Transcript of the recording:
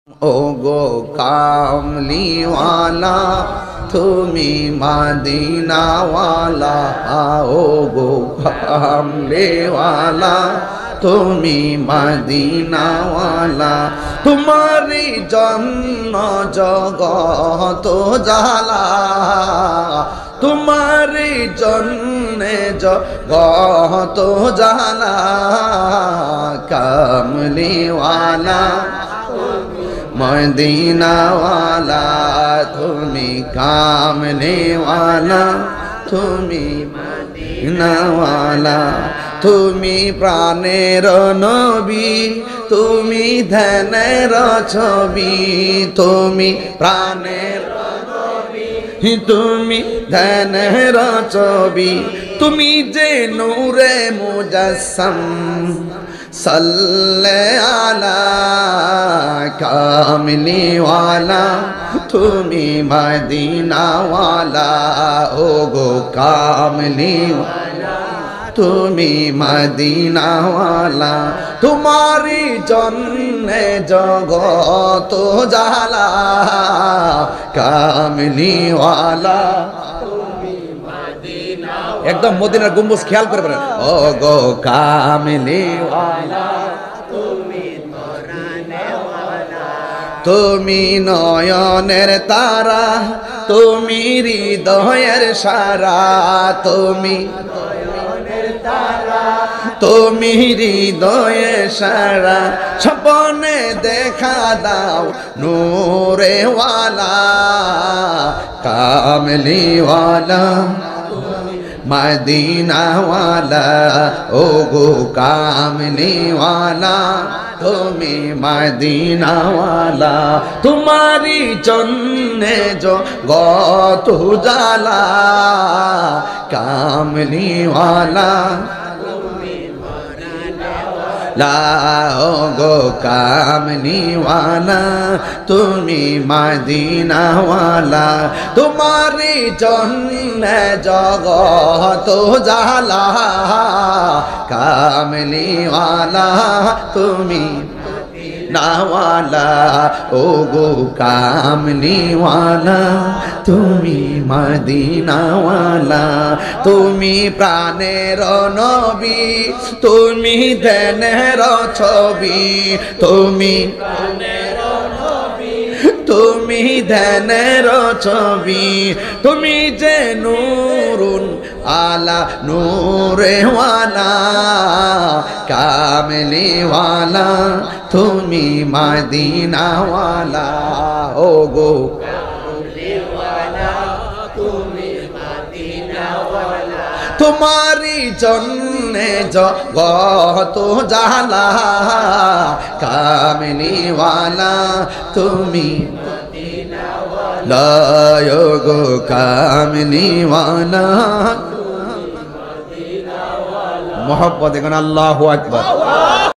ওগো কামলিওয়ালা তুমি মদিনাওয়ালা, ওগো কামলিওয়ালা তুমি মদিনাওয়ালা, তোমারি জন্য জগত জালা, তোমারি জন্যে জগত জালা, কামলিওয়ালা মদিনাওয়ালা তুমি কামলিওয়ালা তুমি মদিনাওয়ালা, তুমি প্রাণের নবী তুমি ধ্যানের ছবি, তুমি প্রাণের নবী তুমি ধ্যানের ছবি, তুমি যে নূরে মুজাসসাম সাল্লে আলা কামলিওয়ালা তুমি মদিনাওয়ালা, ওগো কামলিওয়ালা তুমি মদিনাওয়ালা, তোমারি জন্যে জগত জালা, কামলিওয়ালা একদম মদিনার গম্বুজ খেয়াল করে বলেন, ও গো কামলিওয়ালা তুমি নয়নের তারা, তুমি হৃদয়ের সারা, তুমি তুমি হৃদয়ে সারা, স্বপ্নে দেখা দাও নূরেওয়ালা, কামলিওয়ালা মদিনাওয়ালা, ওগো কামলিওয়ালা তুমি মদিনাওয়ালা, তোমারি জন্যে জগত জালা, কামলিওয়ালা ওগো কামলিওয়ালা তুমি মদিনাওয়ালা, তোমারি জন্যে জগত জালা, কামলিওয়ালা তুমি নাওয়ালা, ওগো কামলিওয়ালা তুমি মদিনাওয়ালা, তুমি প্রাণের নবী তুমি ধ্যানের ছবি, তুমি তুমি ধ্যানের ছবি, তুমি যে নূরুন আলা নূরেওয়ালা, কামলিওয়ালা তুমি মদিনাওয়ালা, ওগো কামলিওয়ালা তুমি মদিনাওয়ালা, তোমারি জন্যে জগত জালা, কামলিওয়ালা তুমি মদিনাওয়ালা, ওগো কামলিওয়ালা মোহব্বত এখন আল্লাহু আকবার।